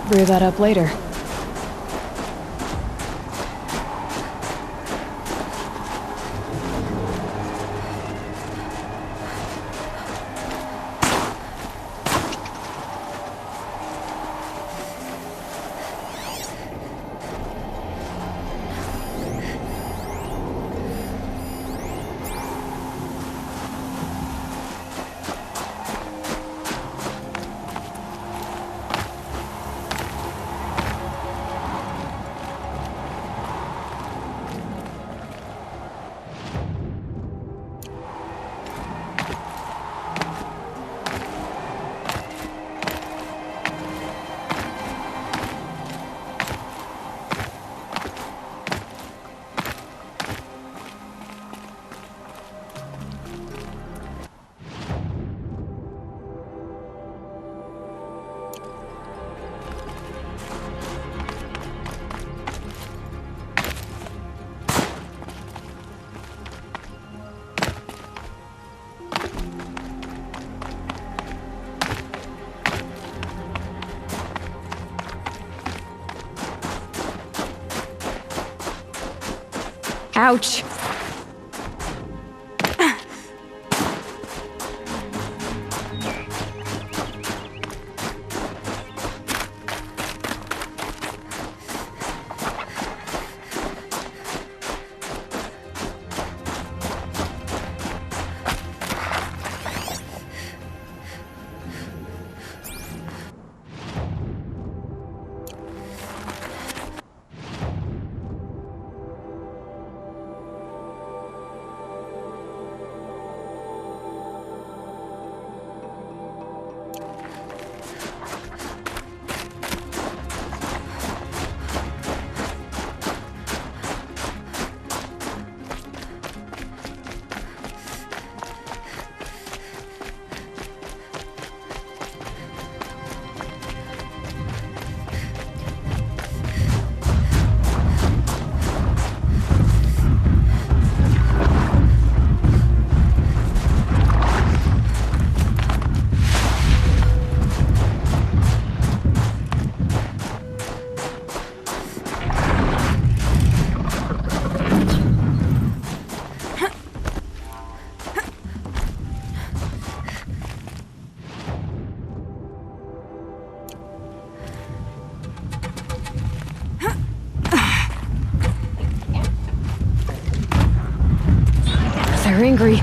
Brew that up later. Ouch! They're angry.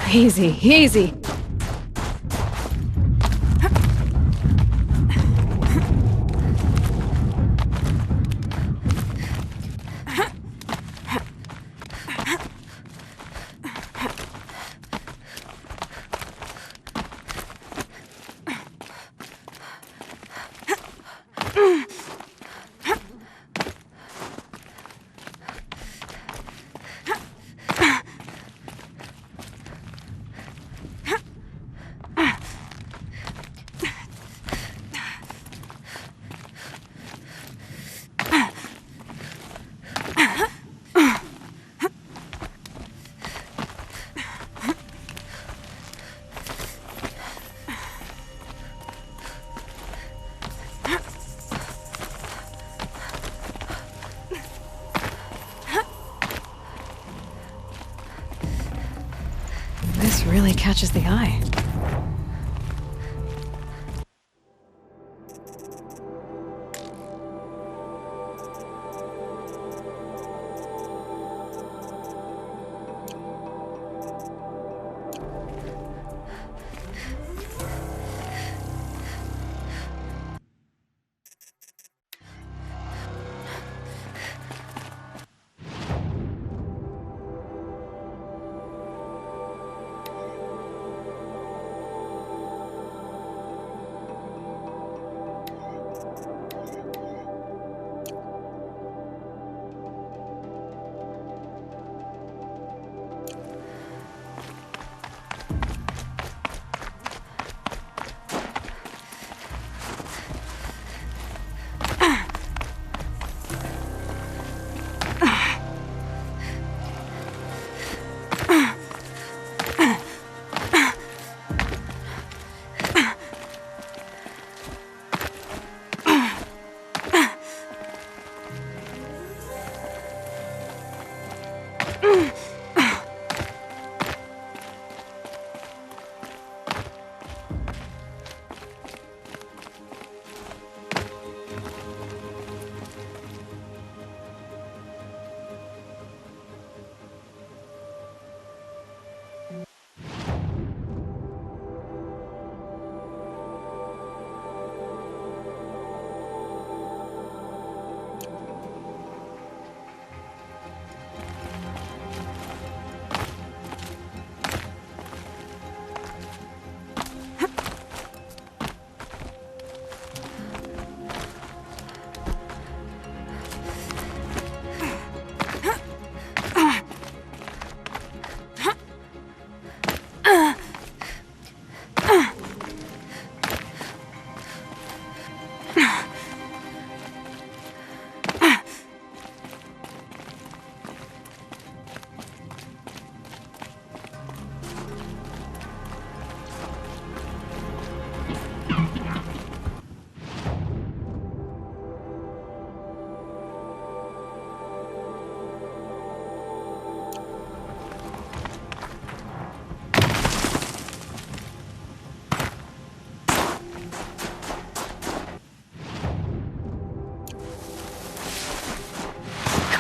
Easy, easy. This really catches the eye.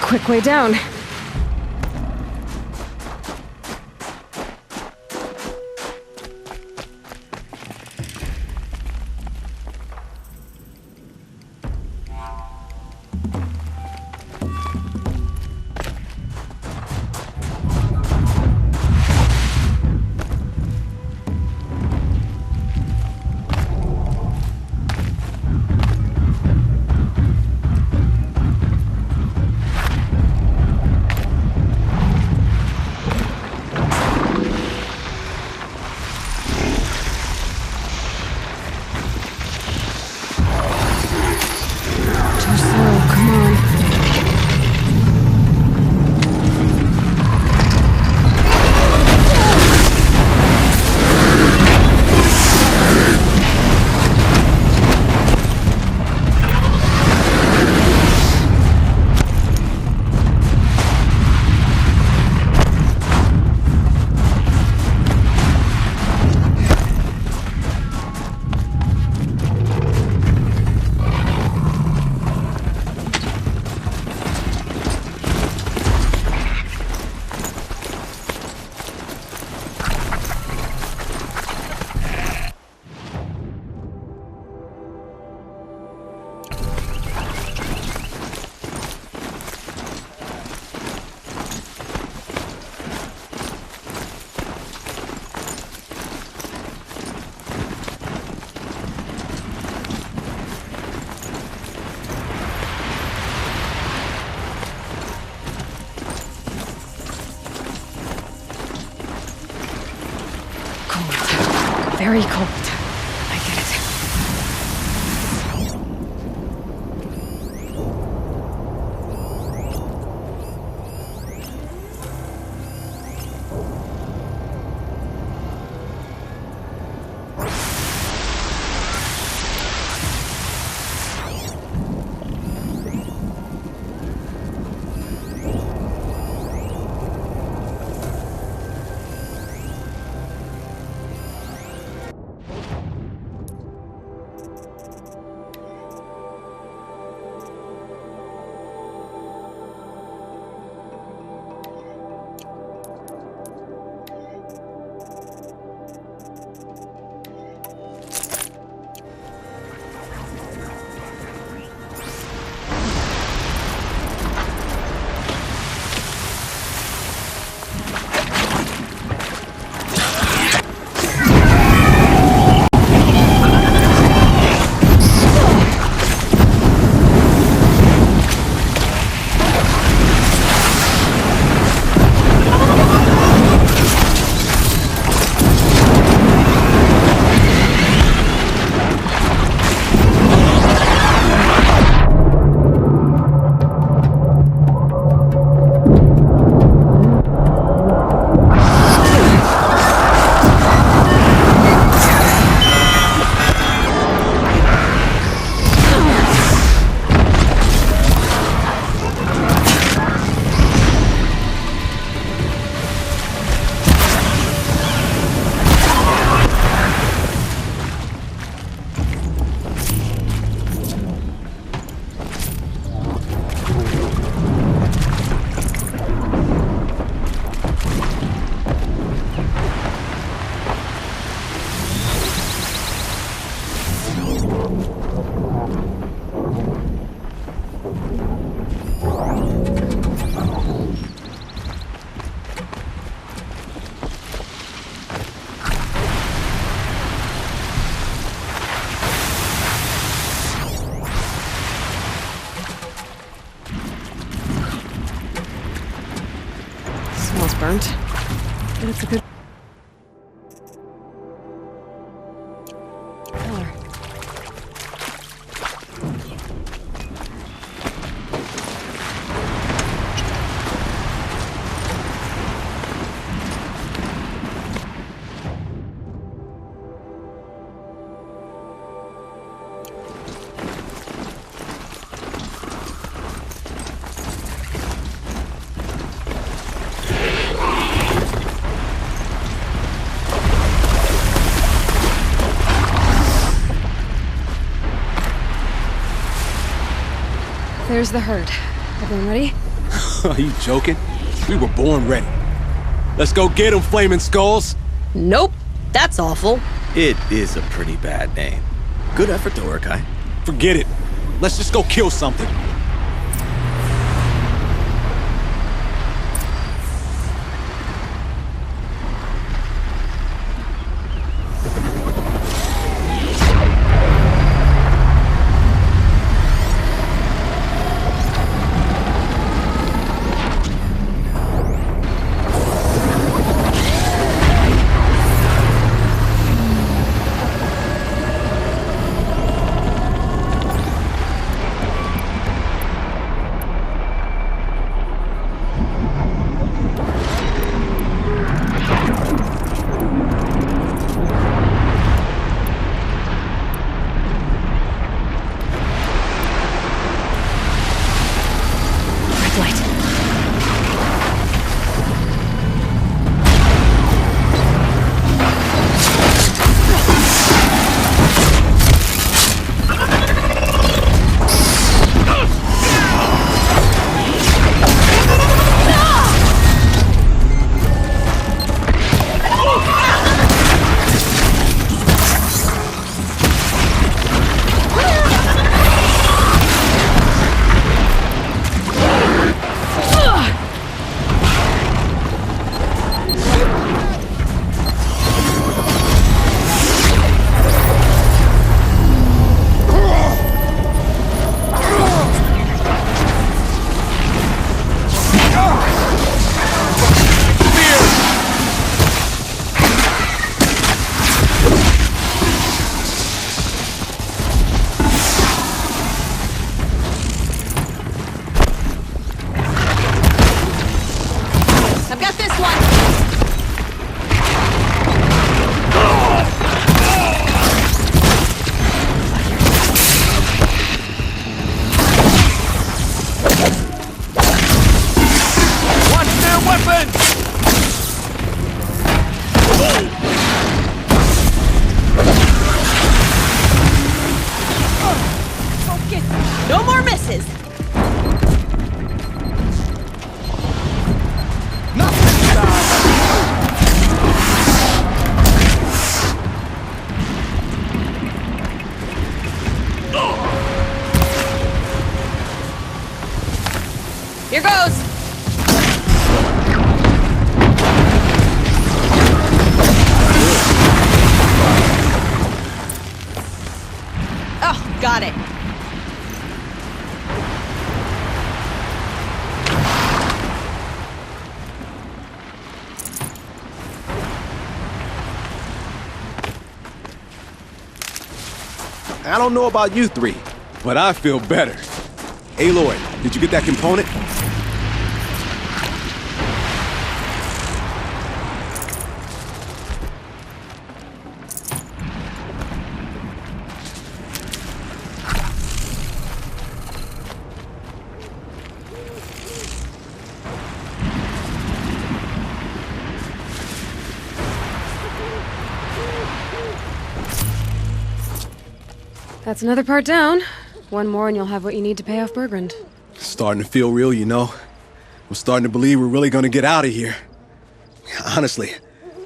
Quick way down. very cold. I get it. Smells burnt, but it's a good color. There's the herd. Everyone ready? Are you joking? We were born ready. Let's go get them, Flaming Skulls! Nope, that's awful. It is a pretty bad name. Good effort, though, Urkai. Forget it. Let's just go kill something. I don't know about you three, but I feel better. Aloy, did you get that component? That's another part down. One more and you'll have what you need to pay off Bergrand. Starting to feel real, you know. I'm starting to believe we're really gonna get out of here. Honestly,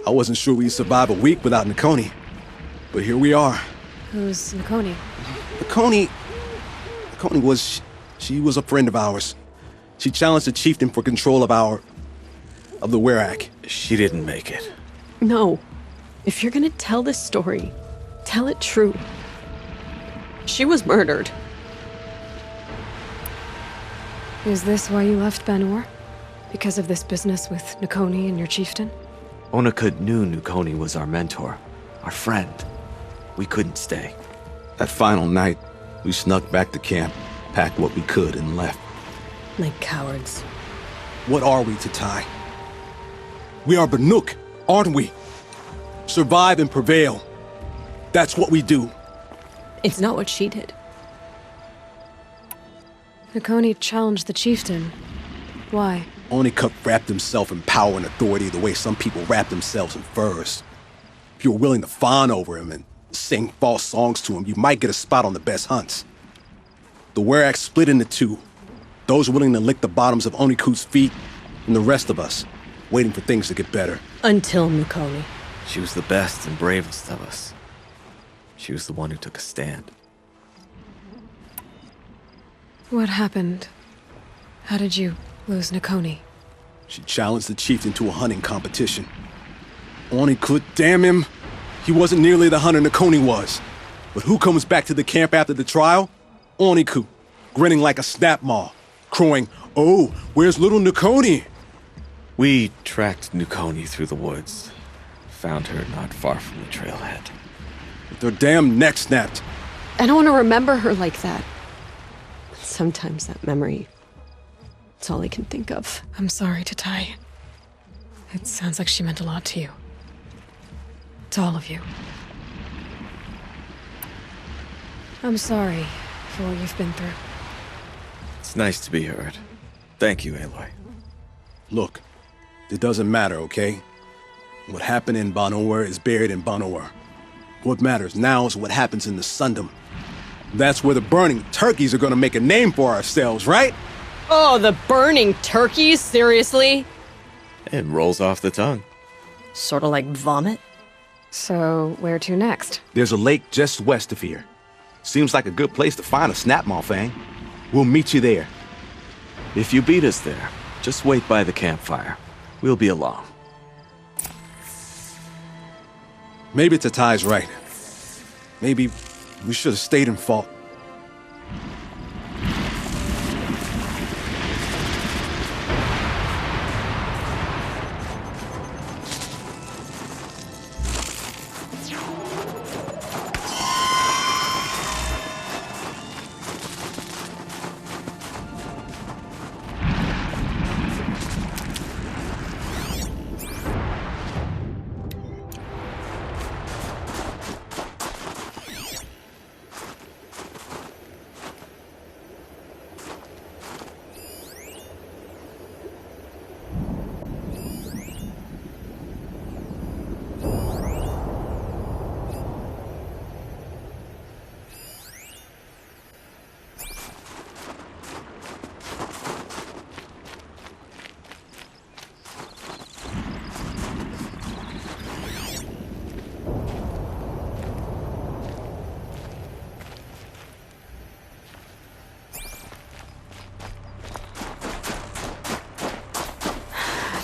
I wasn't sure we'd survive a week without Nakoni. But here we are. Who's Nakoni? Nakoni was... she was a friend of ours. She challenged the chieftain for control of the Werak. She didn't make it. No. If you're gonna tell this story, tell it true. She was murdered. Is this why you left Banor? Because of this business with Nakoni and your chieftain? Onakut knew Nakoni was our mentor, our friend. We couldn't stay. That final night, we snuck back to camp, packed what we could, and left. Like cowards. What are we, Tatai? We are Banuk, aren't we? Survive and prevail. That's what we do. It's not what she did. Nakoni challenged the chieftain. Why? Onakut wrapped himself in power and authority the way some people wrap themselves in furs. If you were willing to fawn over him and sing false songs to him, you might get a spot on the best hunts. The Werak split into two. Those willing to lick the bottoms of Onikut's feet, and the rest of us, waiting for things to get better. Until Nakoni. She was the best and bravest of us. She was the one who took a stand. What happened? How did you lose Nakoni? She challenged the chieftain to a hunting competition. Onikut, damn him! He wasn't nearly the hunter Nakoni was. But who comes back to the camp after the trial? Onikut, grinning like a snap maw, crowing, "Oh, where's little Nakoni?" We tracked Nakoni through the woods. Found her not far from the trailhead. With her damn neck snapped. I don't want to remember her like that. Sometimes that memory, it's all I can think of. I'm sorry, Tatai. It sounds like she meant a lot to you. To all of you. I'm sorry for what you've been through. It's nice to be heard. Thank you, Aloy. Look, it doesn't matter, okay? What happened in Banor is buried in Banor. What matters now is what happens in the Sundom. That's where the burning turkeys are gonna make a name for ourselves, right? Oh, the burning turkeys? Seriously? It rolls off the tongue. Sort of like vomit? So, where to next? There's a lake just west of here. Seems like a good place to find a snapmaw fang. We'll meet you there. If you beat us there, just wait by the campfire. We'll be along. Maybe Tatai's right. Maybe we should have stayed and fought.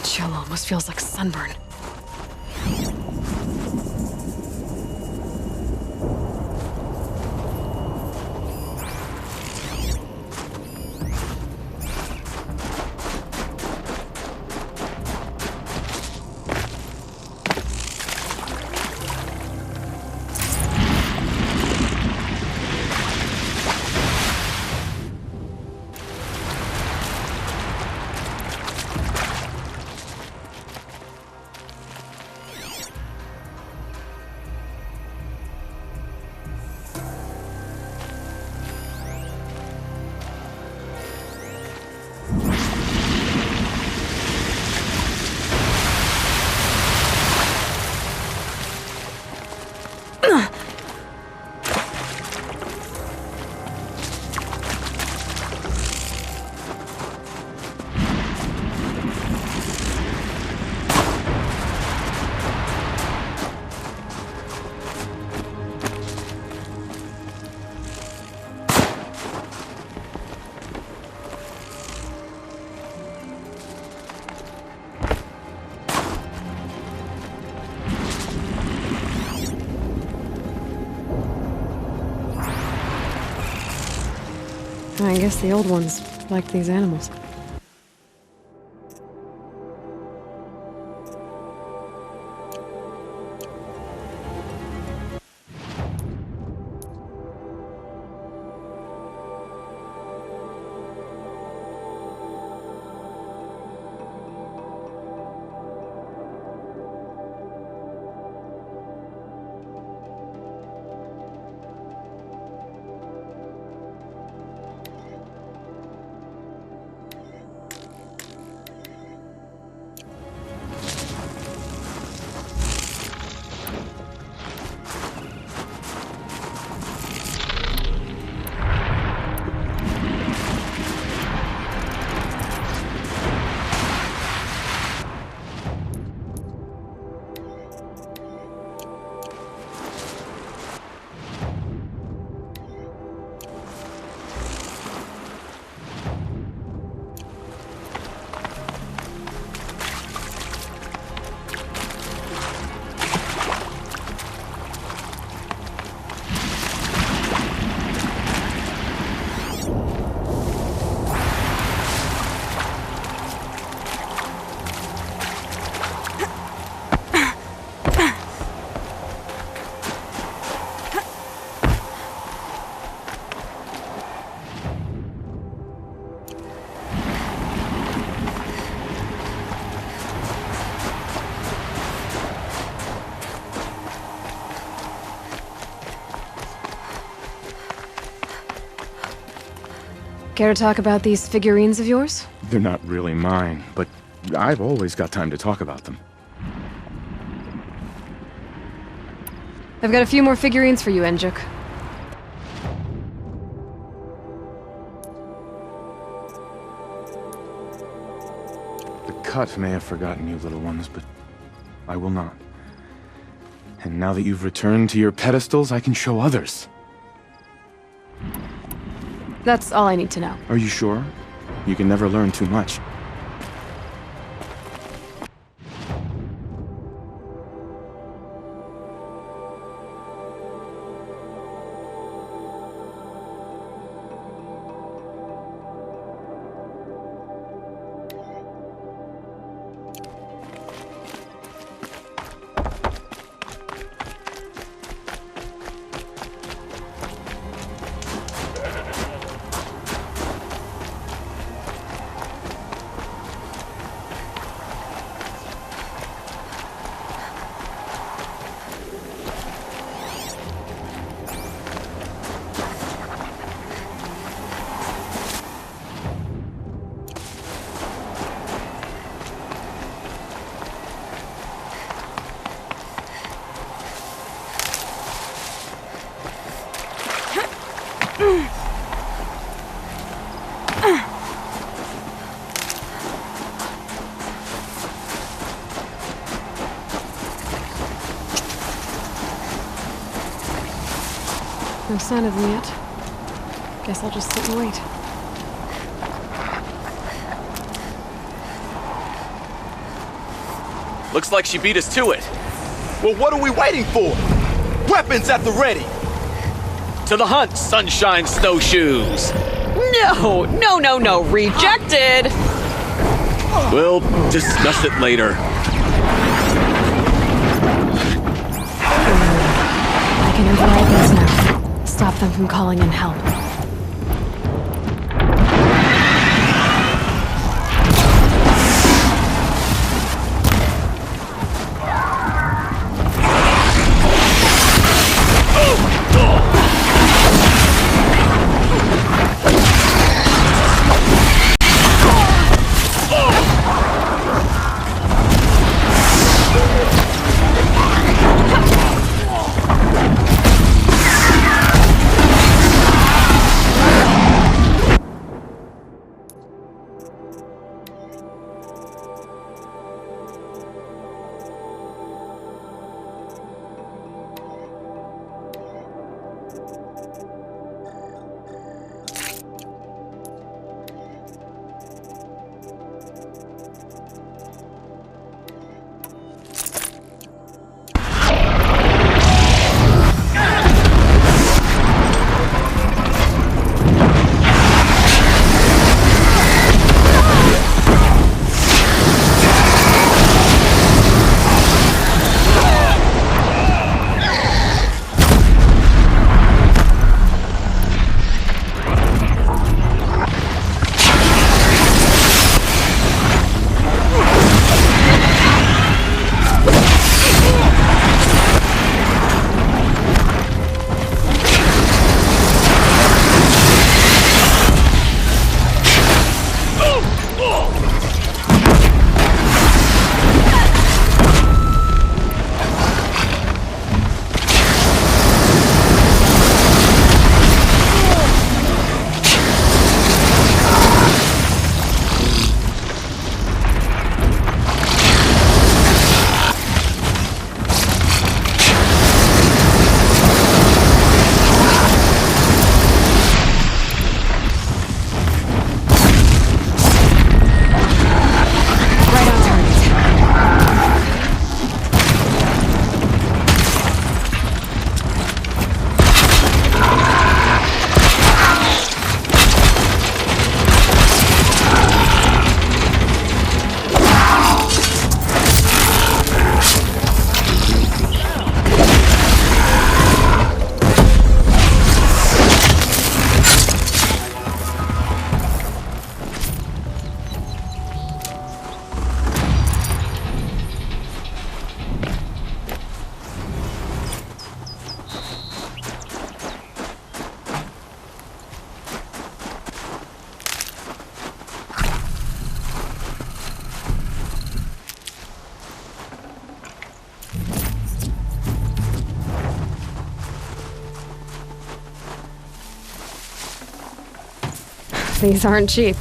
Chill almost feels like sunburn. I guess the old ones liked these animals. Care to talk about these figurines of yours? They're not really mine, but I've always got time to talk about them. I've got a few more figurines for you, Enjuk. The cut may have forgotten you, little ones, but I will not. And now that you've returned to your pedestals, I can show others. That's all I need to know. Are you sure? You can never learn too much. No sign of them yet. Guess I'll just sit and wait. Looks like she beat us to it. Well, what are we waiting for? Weapons at the ready! To the hunt, sunshine snowshoes. No, rejected! We'll discuss it later. I can override those now. Stop them from calling in help. These aren't cheap.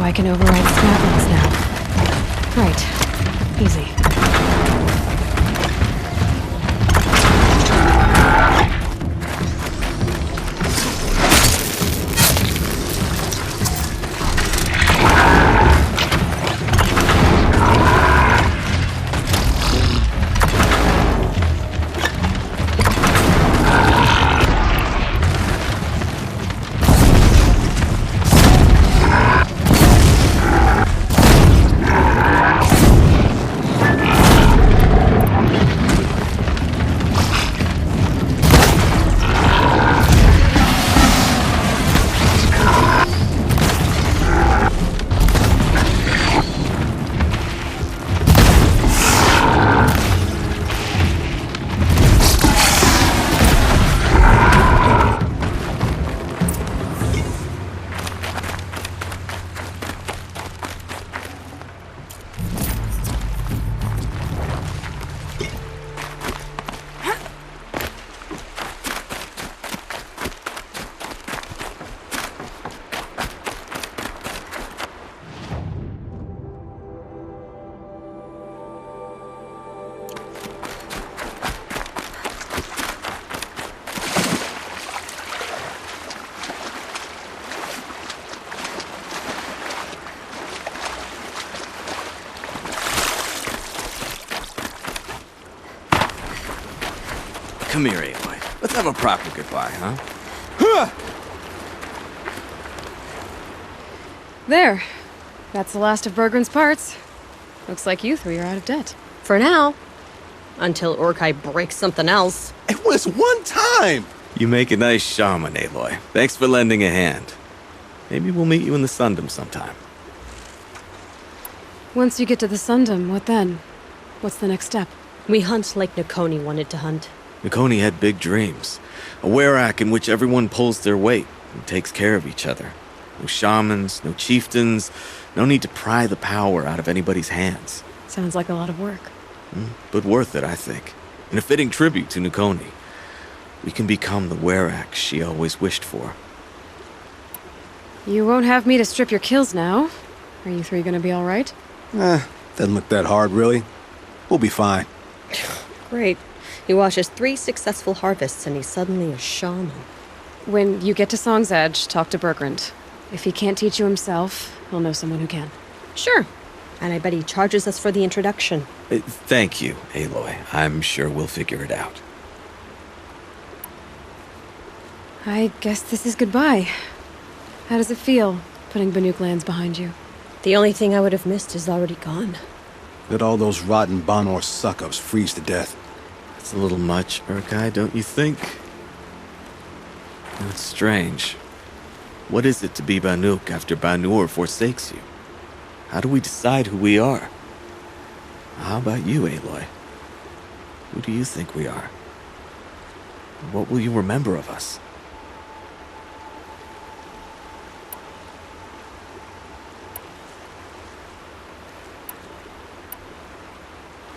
I can override snap-ons now. Right. Easy. Come here, Aloy. Let's have a proper goodbye, huh? There. That's the last of Bergren's parts. Looks like you three are out of debt. For now. Until Orkai breaks something else. It was one time! You make a nice shaman, Aloy. Thanks for lending a hand. Maybe we'll meet you in the Sundom sometime. Once you get to the Sundom, what then? What's the next step? We hunt like Nakoni wanted to hunt. Nakoni had big dreams. A werak in which everyone pulls their weight and takes care of each other. No shamans, no chieftains, no need to pry the power out of anybody's hands. Sounds like a lot of work. But worth it, I think. And a fitting tribute to Nakoni. We can become the werak she always wished for. You won't have me to strip your kills now. Are you three gonna be alright? Doesn't look that hard, really. We'll be fine. Great. He watches 3 successful harvests and he's suddenly a shaman. When you get to Song's Edge, talk to Bergrand. If he can't teach you himself, he'll know someone who can. Sure. And I bet he charges us for the introduction. Thank you, Aloy. I'm sure we'll figure it out. I guess this is goodbye. How does it feel, putting Banuk lands behind you? The only thing I would have missed is already gone. Let all those rotten Banor suck-ups freeze to death. It's a little much, Urkai, don't you think? It's strange. What is it to be Banuk after Banur forsakes you? How do we decide who we are? How about you, Aloy? Who do you think we are? What will you remember of us?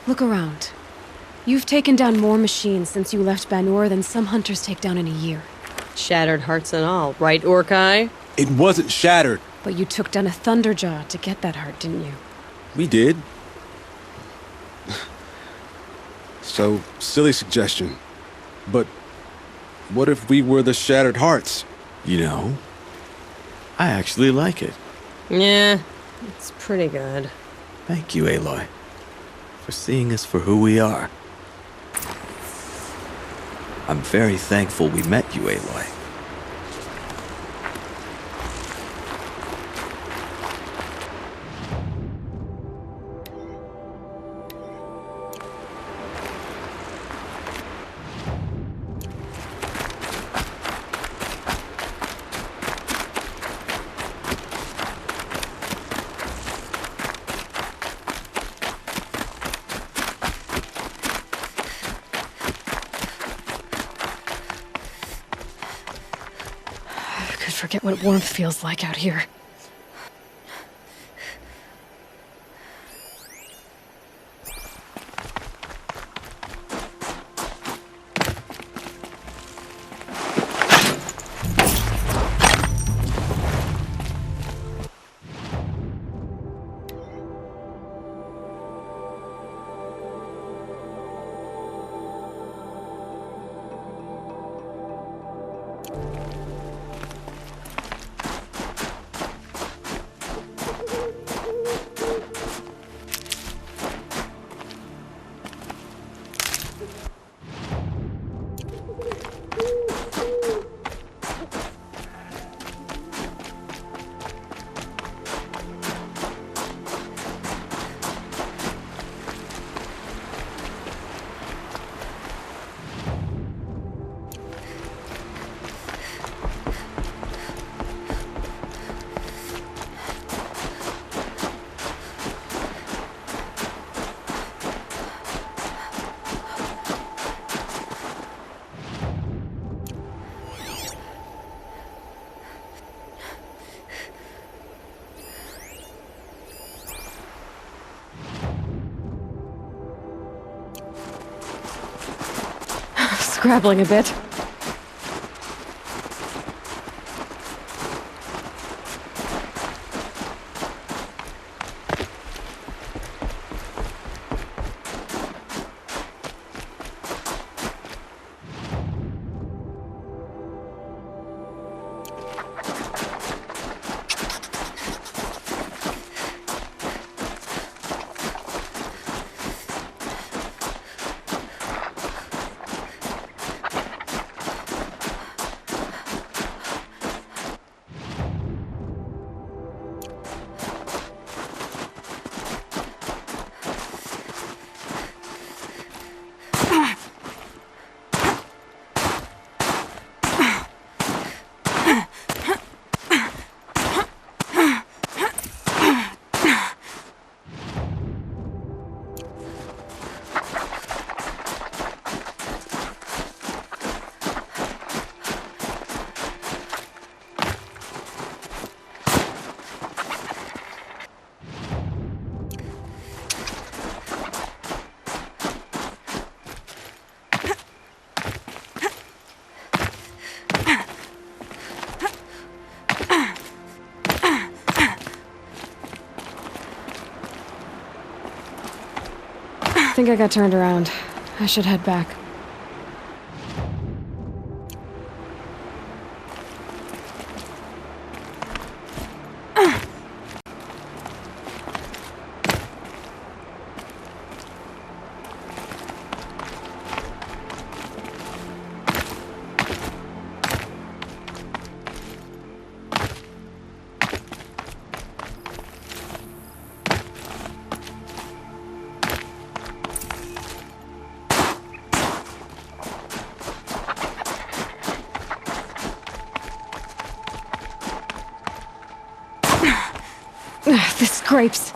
Look around. You've taken down more machines since you left Banur than some hunters take down in a year. Shattered hearts and all, right, Orkai? It wasn't shattered. But you took down a Thunderjaw to get that heart, didn't you? We did. So, silly suggestion. But what if we were the Shattered Hearts? You know, I actually like it. Yeah, it's pretty good. Thank you, Aloy, for seeing us for who we are. I'm very thankful we met you, Aloy. Forget what warmth feels like out here. grappling a bit. I think I got turned around. I should head back. The scrapes.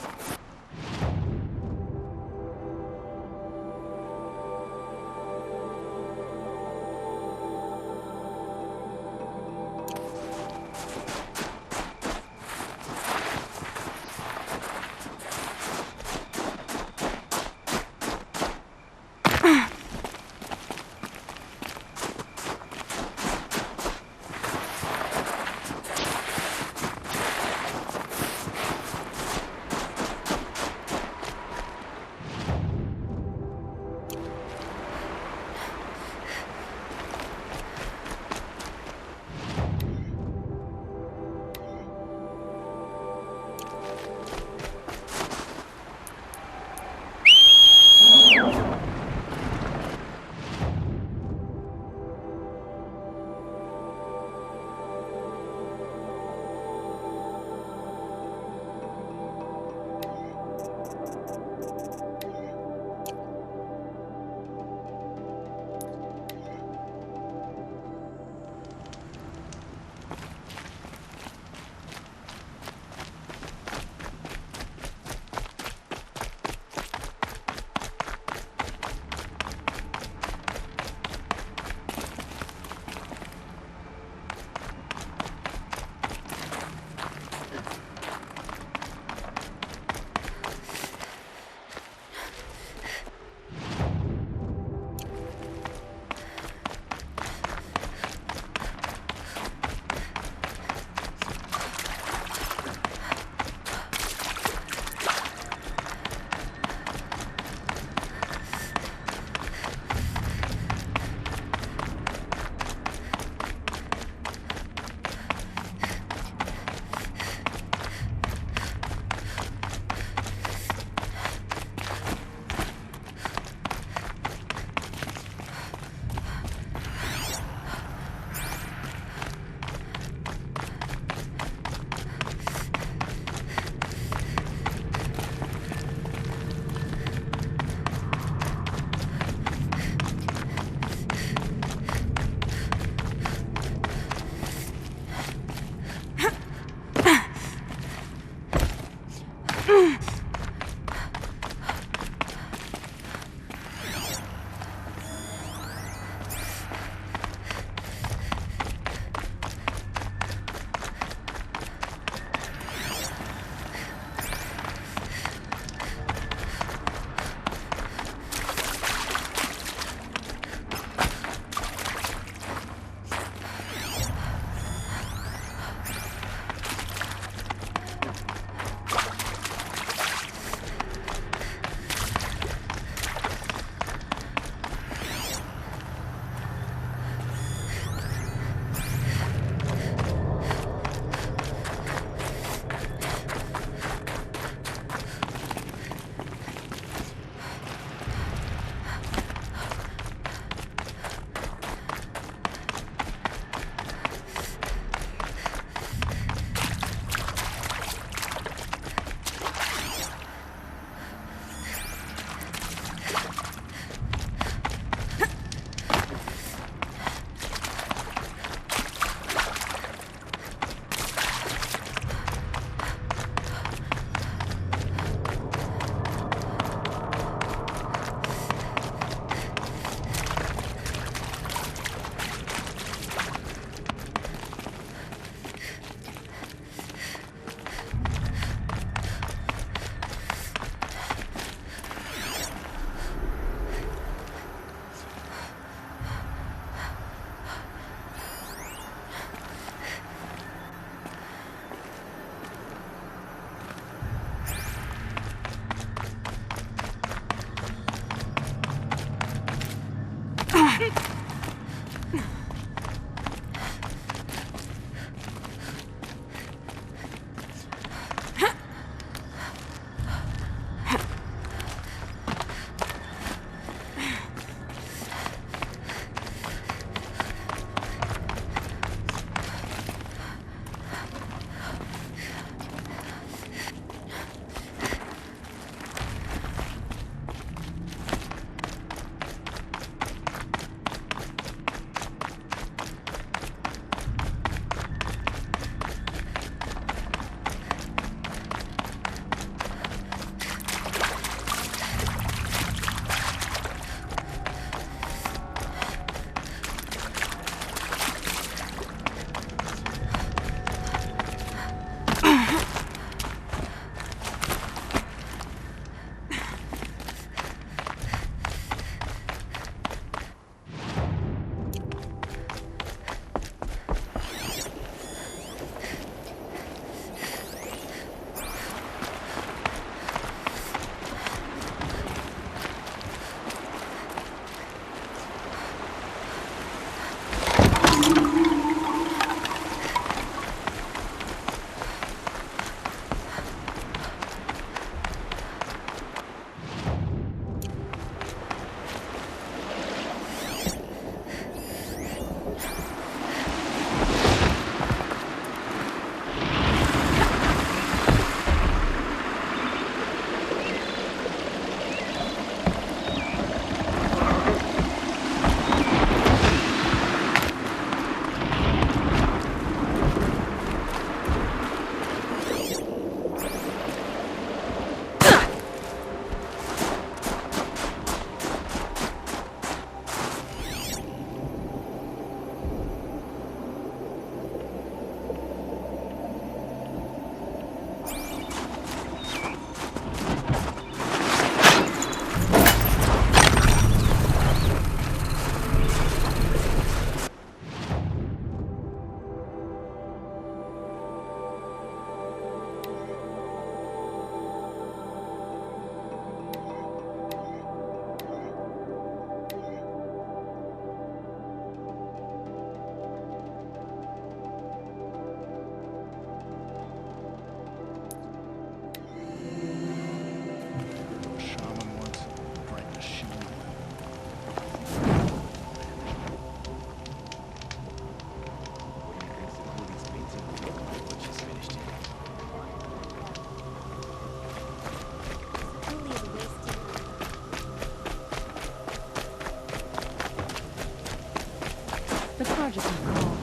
charges after all.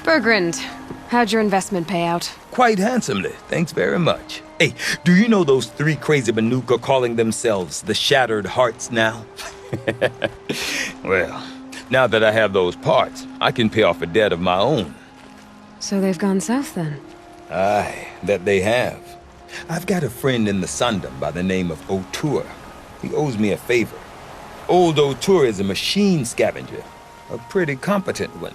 Bergrand, how'd your investment pay out? Quite handsomely, thanks very much. Hey, do you know those three crazy Banuk are calling themselves the Shattered Hearts now? Well, now that I have those parts, I can pay off a debt of my own. So they've gone south then? Aye, that they have. I've got a friend in the Sundom by the name of O'Toole. He owes me a favor. Old O'Toole is a machine scavenger, a pretty competent one.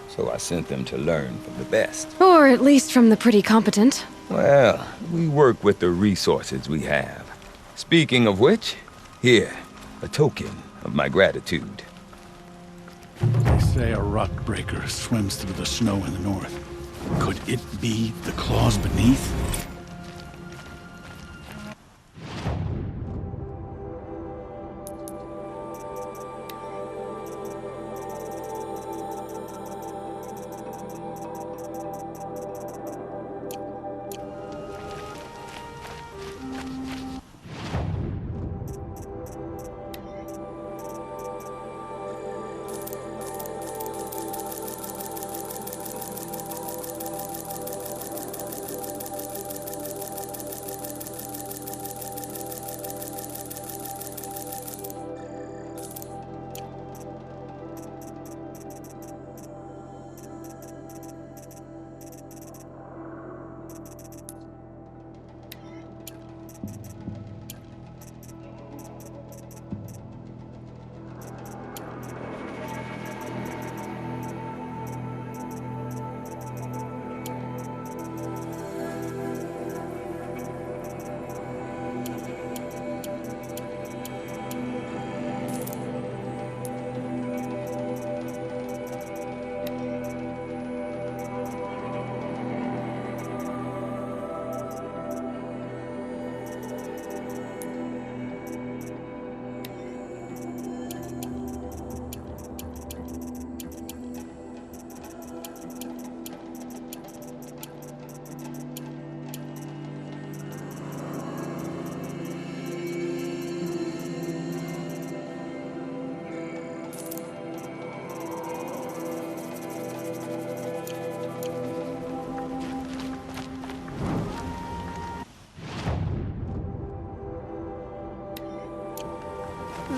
So I sent them to learn from the best. Or at least from the pretty competent. Well, we work with the resources we have. Speaking of which, here, a token of my gratitude. They say a rock breaker swims through the snow in the north. Could it be the claws beneath?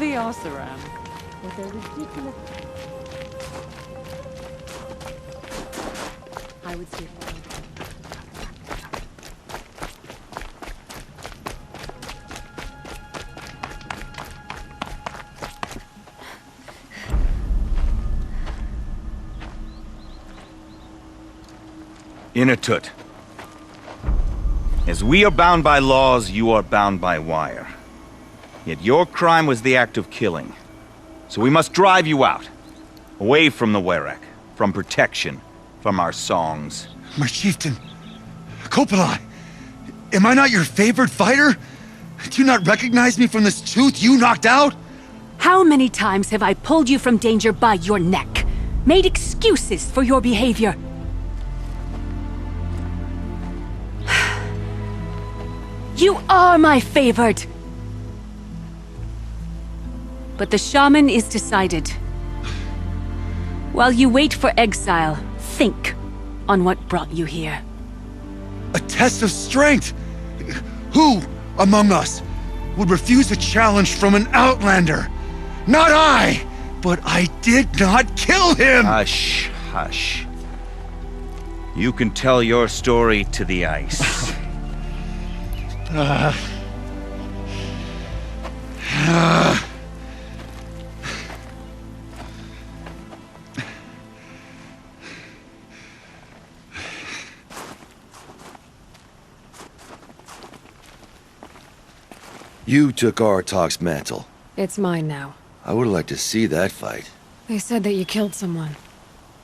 The Oseram, with their ridiculous... I would say for Inatut. As we are bound by laws, you are bound by wire. Yet your crime was the act of killing. So we must drive you out. Away from the Werek, from protection, from our songs. My chieftain, Kopalai, am I not your favored fighter? Do you not recognize me from this tooth you knocked out? How many times have I pulled you from danger by your neck? Made excuses for your behavior? You are my favored! But the shaman is decided. While you wait for exile, think on what brought you here. A test of strength! Who among us would refuse a challenge from an outlander? Not I! But I did not kill him! Hush, hush. You can tell your story to the ice. You took Artok's mantle. It's mine now. I would have liked to see that fight. They said that you killed someone.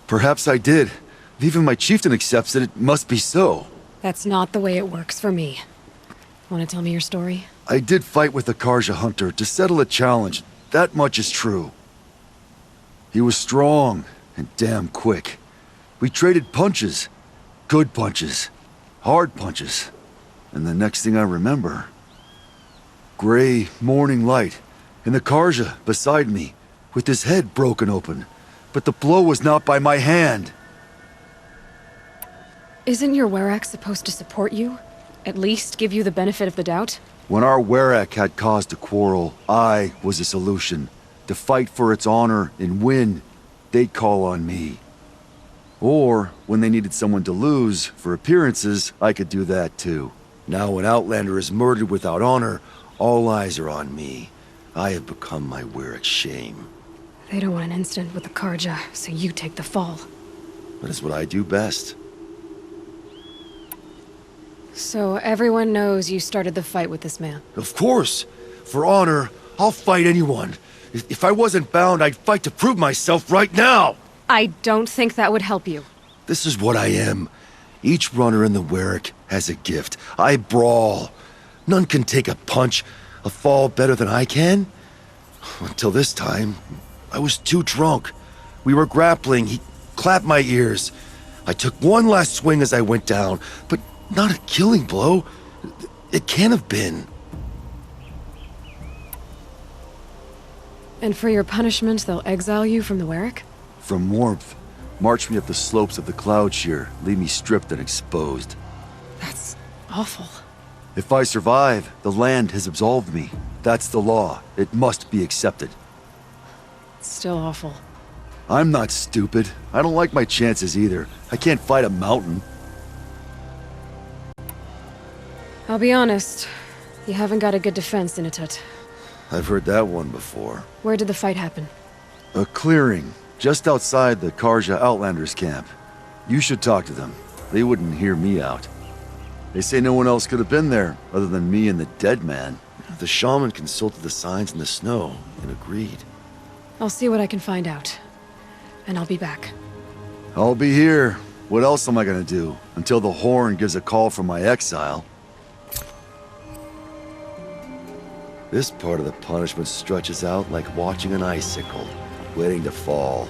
Perhaps I did. If even my chieftain accepts it, it must be so. That's not the way it works for me. Want to tell me your story? I did fight with the Karja hunter to settle a challenge. That much is true. He was strong and damn quick. We traded punches. Good punches. Hard punches. And the next thing I remember, gray morning light, and the Karja beside me, with his head broken open. But the blow was not by my hand. Isn't your Werak supposed to support you? At least give you the benefit of the doubt? When our Werak had cause to quarrel, I was the solution. To fight for its honor and win, they'd call on me. Or, when they needed someone to lose, for appearances, I could do that too. Now when Outlander is murdered without honor, all eyes are on me. I have become my Werak's shame. They don't want an incident with the Karja, so you take the fall. That is what I do best. So everyone knows you started the fight with this man? Of course! For honor, I'll fight anyone. If I wasn't bound, I'd fight to prove myself right now! I don't think that would help you. This is what I am. Each runner in the Werak has a gift. I brawl. None can take a punch, a fall better than I can. Until this time, I was too drunk. We were grappling. He clapped my ears. I took one last swing as I went down, but not a killing blow. It can't have been. And for your punishment, they'll exile you from the Werak? From warmth, march me up the slopes of the Cloud Shear, leave me stripped and exposed. That's awful. If I survive, the land has absolved me. That's the law. It must be accepted. It's still awful. I'm not stupid. I don't like my chances either. I can't fight a mountain. I'll be honest. You haven't got a good defense, Inatut. I've heard that one before. Where did the fight happen? A clearing, just outside the Karja Outlanders camp. You should talk to them. They wouldn't hear me out. They say no one else could have been there, other than me and the dead man. The shaman consulted the signs in the snow and agreed. I'll see what I can find out. And I'll be back. I'll be here. What else am I gonna do? Until the horn gives a call from my exile. This part of the punishment stretches out like watching an icicle, waiting to fall.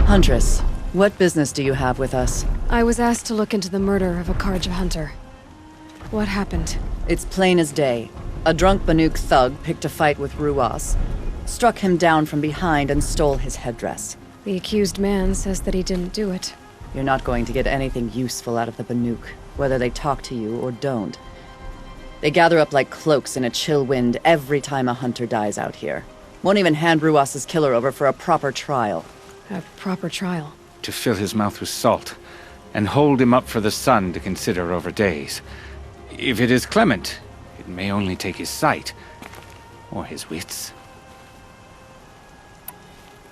Huntress, what business do you have with us? I was asked to look into the murder of a Karja hunter. What happened? It's plain as day. A drunk Banuk thug picked a fight with Ruas, struck him down from behind and stole his headdress. The accused man says that he didn't do it. You're not going to get anything useful out of the Banuk, whether they talk to you or don't. They gather up like cloaks in a chill wind every time a hunter dies out here. Won't even hand Ruas's killer over for a proper trial. A proper trial? To fill his mouth with salt, and hold him up for the sun to consider over days. If it is clement, it may only take his sight, or his wits.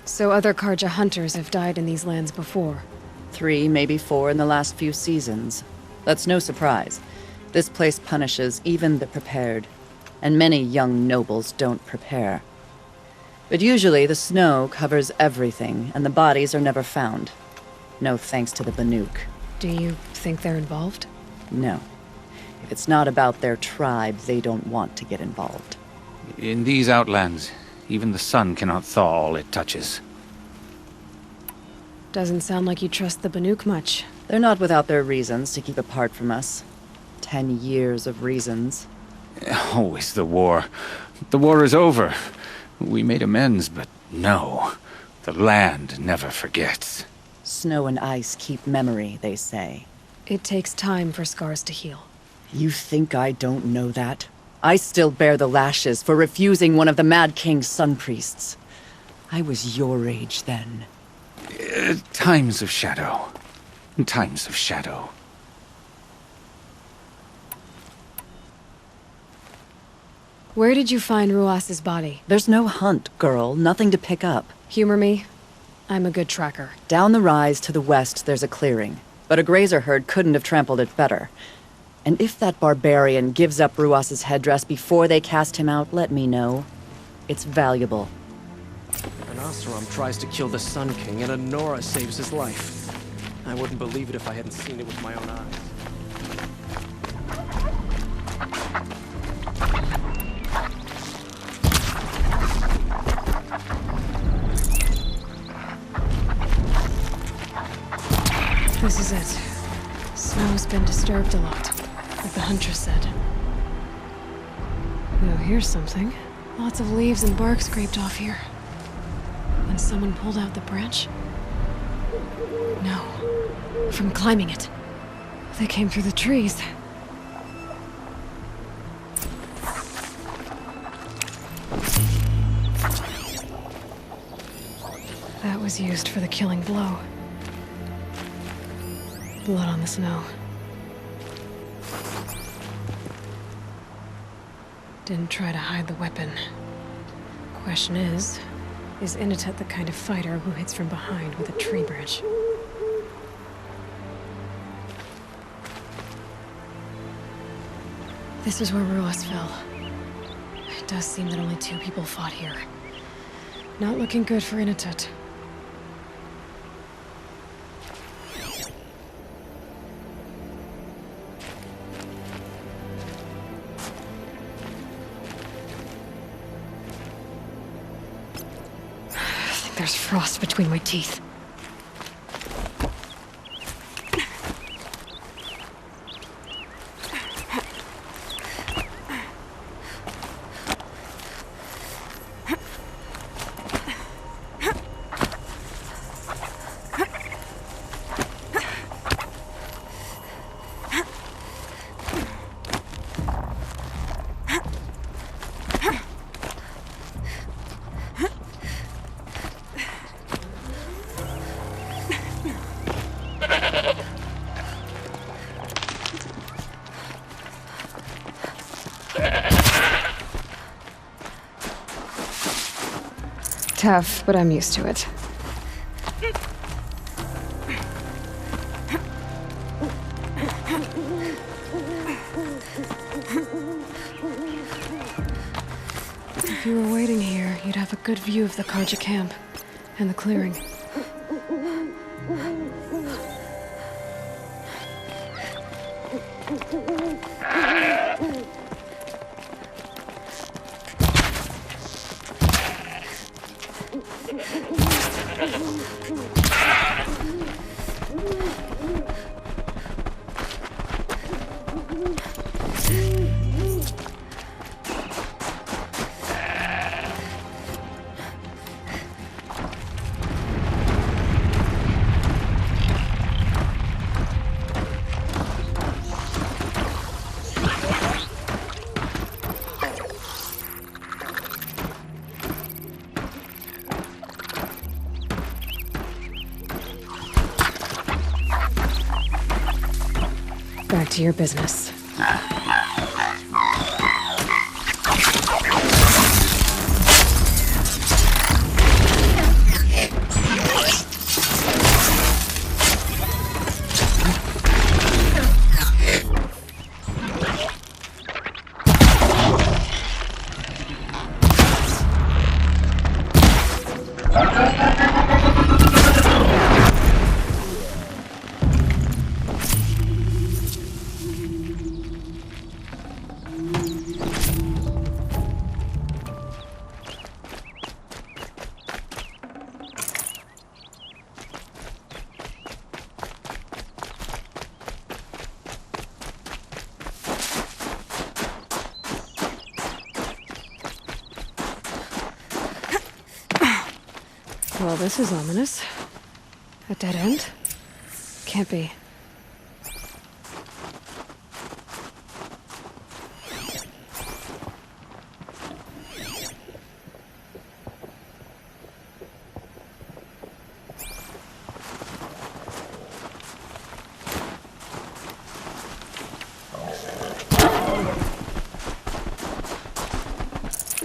So other Karja hunters have died in these lands before? 3, maybe 4 in the last few seasons. That's no surprise. This place punishes even the prepared, and many young nobles don't prepare. But usually the snow covers everything, and the bodies are never found. No thanks to the Banuk. Do you think they're involved? No. It's not about their tribe. They don't want to get involved. In these outlands, even the sun cannot thaw all it touches. Doesn't sound like you trust the Banuk much. They're not without their reasons to keep apart from us. 10 years of reasons. Always the war. The war is over. We made amends, but no. The land never forgets. Snow and ice keep memory, they say. It takes time for scars to heal. You think I don't know that? I still bear the lashes for refusing one of the Mad King's sun priests. I was your age then. Times of shadow. Times of shadow. Where did you find Ruas's body? There's no hunt, girl. Nothing to pick up. Humor me. I'm a good tracker. Down the rise to the west, there's a clearing. But a grazer herd couldn't have trampled it better. And if that barbarian gives up Ruas's headdress before they cast him out, let me know. It's valuable. An Oseram tries to kill the Sun King, and a Nora saves his life. I wouldn't believe it if I hadn't seen it with my own eyes. This is it. Snow's been disturbed a lot, like the Huntress said. Oh, here's something. Lots of leaves and bark scraped off here. When someone pulled out the branch? No. From climbing it. They came through the trees. That was used for the killing blow. Blood on the snow. Didn't try to hide the weapon. Question is Inatet the kind of fighter who hits from behind with a tree branch? This is where Ruas fell. It does seem that only 2 people fought here. Not looking good for Inatet. There's frost between my teeth. Tough, but I'm used to it. If you were waiting here, you'd have a good view of the Karja camp and the clearing. Back to your business. Well, this is ominous. A dead end? Can't be.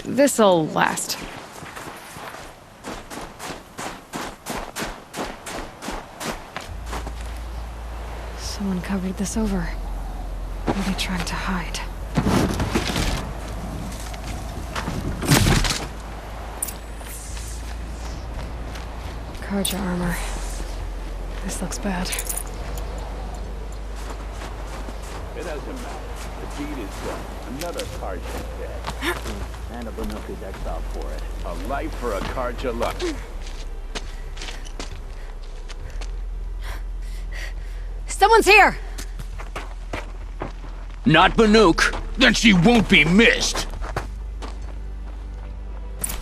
This'll last. Someone covered this over. Maybe trying to hide. Carja armor. This looks bad. It doesn't matter. The deed is done. Another Carja dead. And a Banuk is exiled for it. A life for a Carja luck. Someone's here! Not Banuk. Then she won't be missed.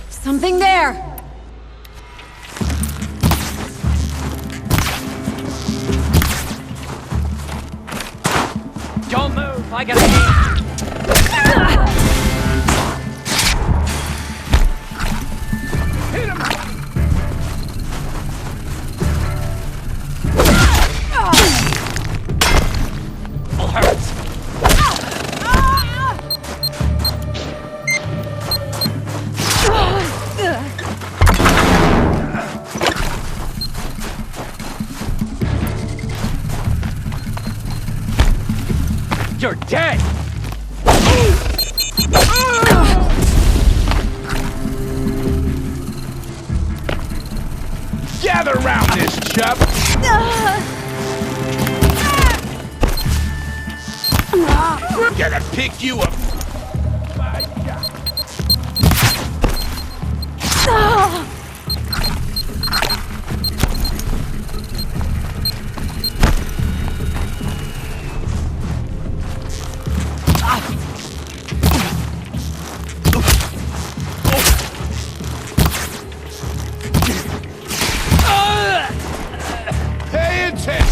Something there! Don't move! I gotta aim! Hit him! Will hurt! You're dead! Gather round this chub! We're gonna pick you up! Pay attention!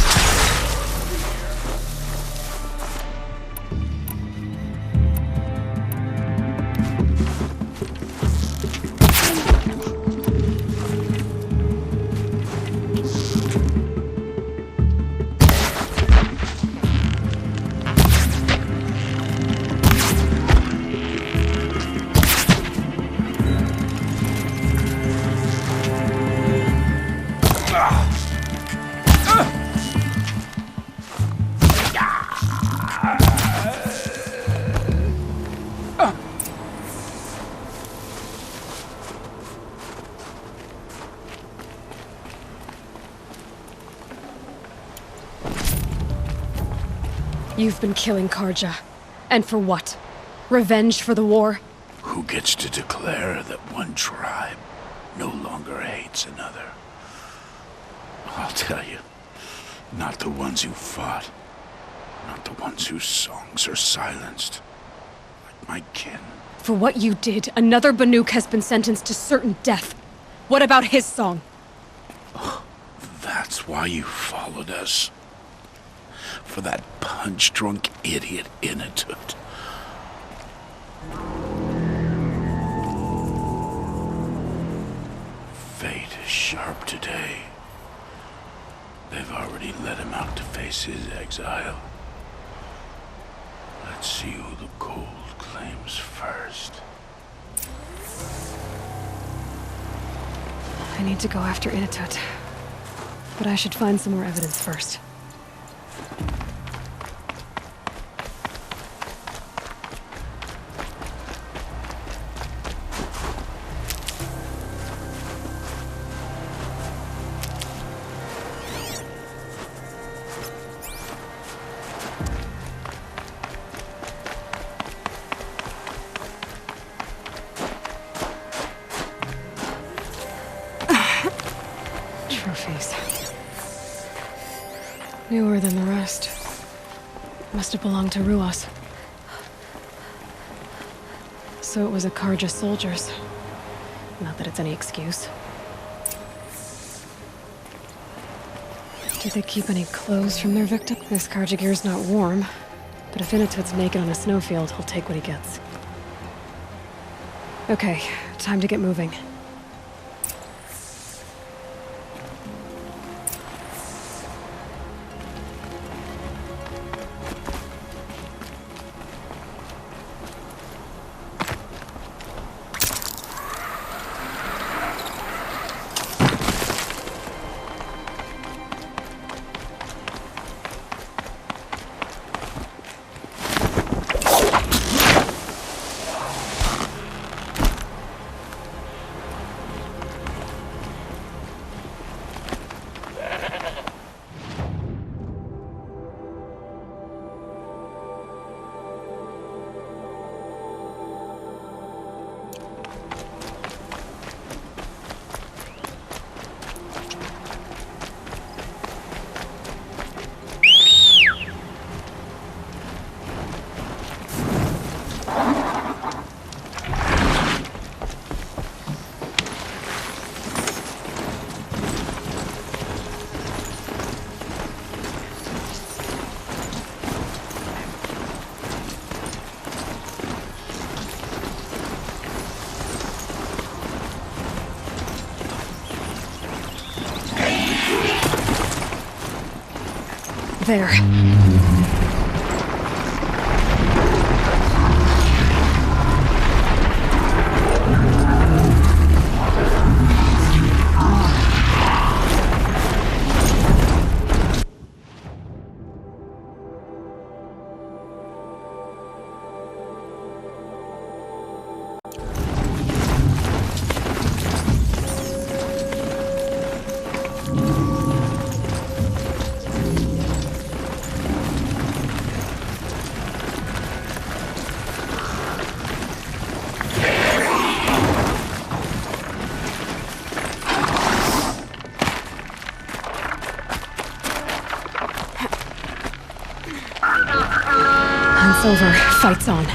You've been killing Carja. And for what? Revenge for the war? Who gets to declare that one tribe no longer hates another? I'll tell you, not the ones who fought, not the ones whose songs are silenced, like my kin. For what you did, another Banuk has been sentenced to certain death. What about his song? That's why you followed us. For that punch-drunk idiot Inatut. Fate is sharp today. They've already let him out to face his exile. Let's see who the cold claims first. I need to go after Inatut. But I should find some more evidence first. Trophies. Newer than the rest. Must have belonged to Ruas. So it was a Carja soldier's. Not that it's any excuse. Did they keep any clothes from their victim? This Carjagir's not warm, but if Inatut's naked on a snowfield, he'll take what he gets. Okay, time to get moving. There. Hunt's over. Fight's on.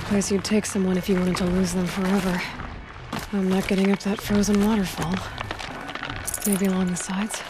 Place you'd take someone if you wanted to lose them forever. I'm not getting up that frozen waterfall. Maybe along the sides?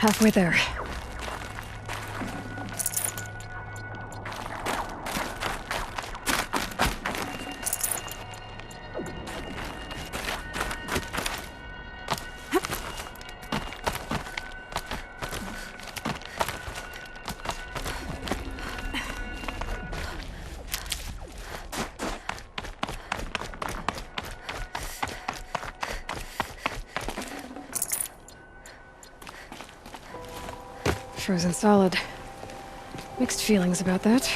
Halfway there. Frozen solid. Mixed feelings about that.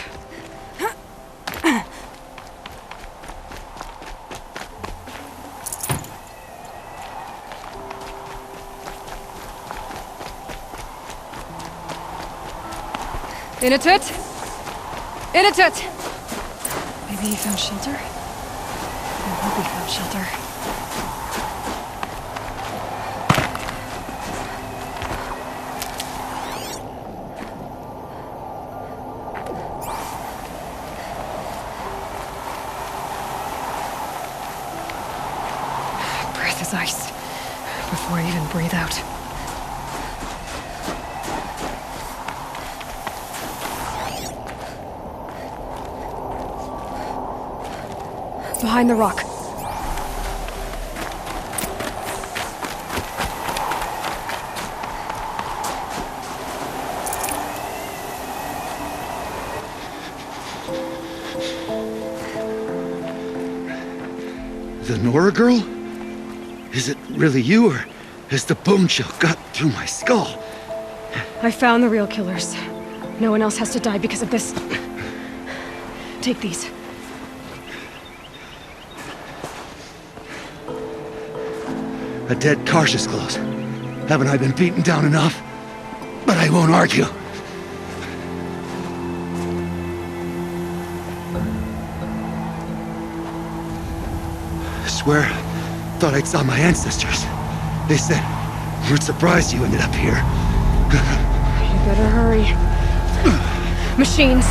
In a tut! In a tut! Maybe he found shelter? I hope he found shelter. Breath is ice. Before I even breathe out. Behind the rock. The Nora girl? Is it really you, or has the bone chill got through my skull? I found the real killers. No one else has to die because of this. Take these. A dead Karsh's close. Haven't I been beaten down enough? But I won't argue. I swear, thought I saw my ancestors. They said, we're surprised you ended up here. You better hurry. Machines.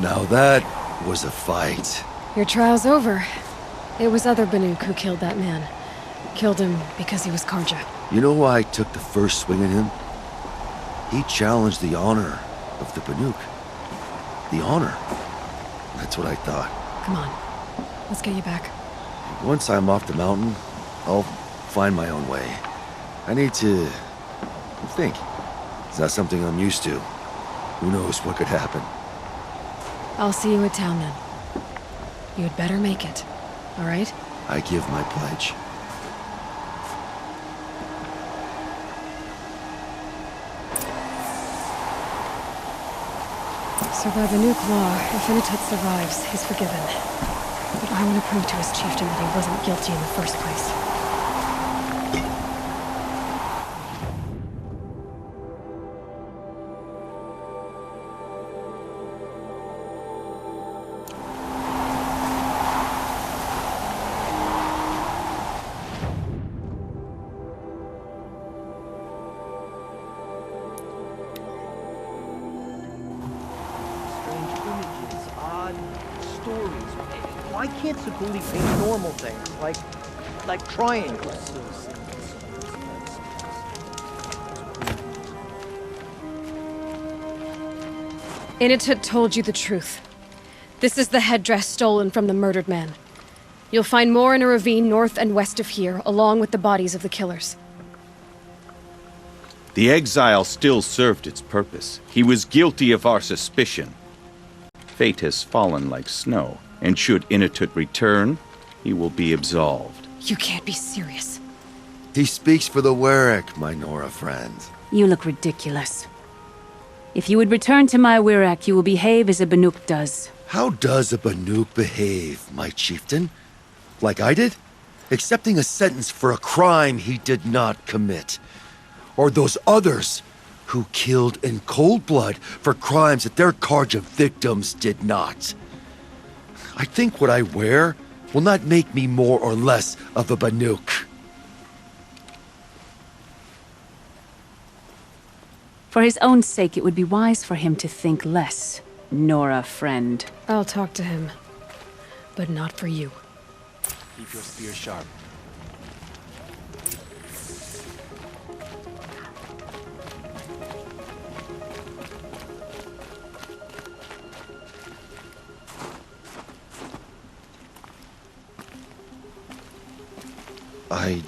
Now that was a fight. Your trial's over. It was other Banuk who killed that man. Killed him because he was Karja. You know why I took the first swing at him? He challenged the honor of the Banuk. The honor. That's what I thought. Come on. Let's get you back. Once I'm off the mountain, I'll find my own way. I need to think. It's not something I'm used to. Who knows what could happen. I'll see you at town then. You had better make it, all right? I give my pledge. So by the Banuk law, if Inatut survives, he's forgiven. But I want to prove to his chieftain that he wasn't guilty in the first place. Why can't Saguli paint normal things, like triangles? Inatut told you the truth. This is the headdress stolen from the murdered man. You'll find more in a ravine north and west of here, along with the bodies of the killers. The exile still served its purpose. He was guilty of our suspicion. Fate has fallen like snow, and should Inatut return, he will be absolved. You can't be serious. He speaks for the Warwick, my Nora friend. You look ridiculous. If you would return to my Wirak, you will behave as a Banuk does. How does a Banuk behave, my chieftain? Like I did? Accepting a sentence for a crime he did not commit. Or those others who killed in cold blood for crimes that their Karja victims did not. I think what I wear will not make me more or less of a Banuk. For his own sake, it would be wise for him to think less. Nora, friend. I'll talk to him. But not for you. Keep your spear sharp. I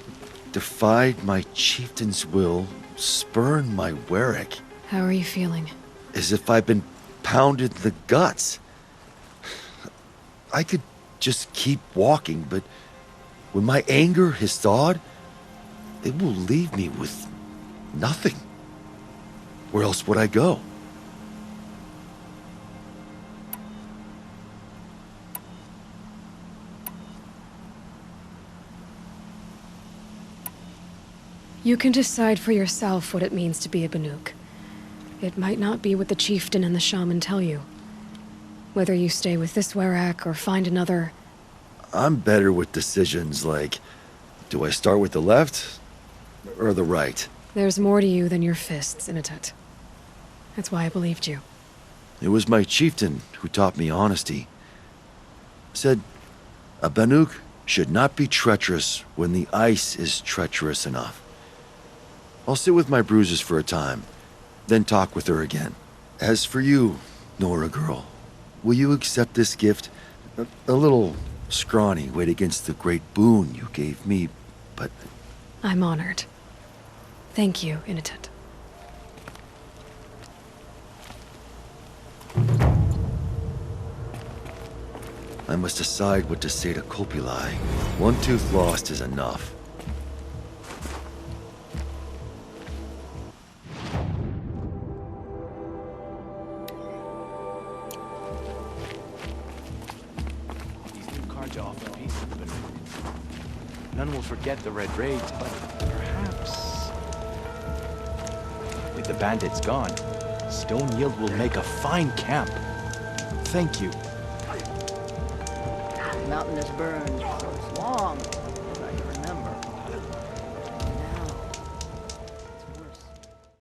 defied my chieftain's will, spurned my Warwick. How are you feeling? As if I've been pounded in the guts. I could just keep walking, but when my anger has thawed, it will leave me with nothing. Where else would I go? You can decide for yourself what it means to be a Banuk. It might not be what the chieftain and the shaman tell you. Whether you stay with this Warwick or find another... I'm better with decisions like, do I start with the left or the right? There's more to you than your fists, Inatut. That's why I believed you. It was my chieftain who taught me honesty. Said, a Banuk should not be treacherous when the ice is treacherous enough. I'll sit with my bruises for a time, then talk with her again. As for you, Nora girl, will you accept this gift? A little scrawny weighed against the great boon you gave me, but... I'm honored. Thank you, Initet. I must decide what to say to Kopilai. One tooth lost is enough. These new cards offer peace, but none will forget the Red Raids, but perhaps... with the bandits gone, Stone Yield will make a fine camp. Thank you. The mountain has burned, so it's long.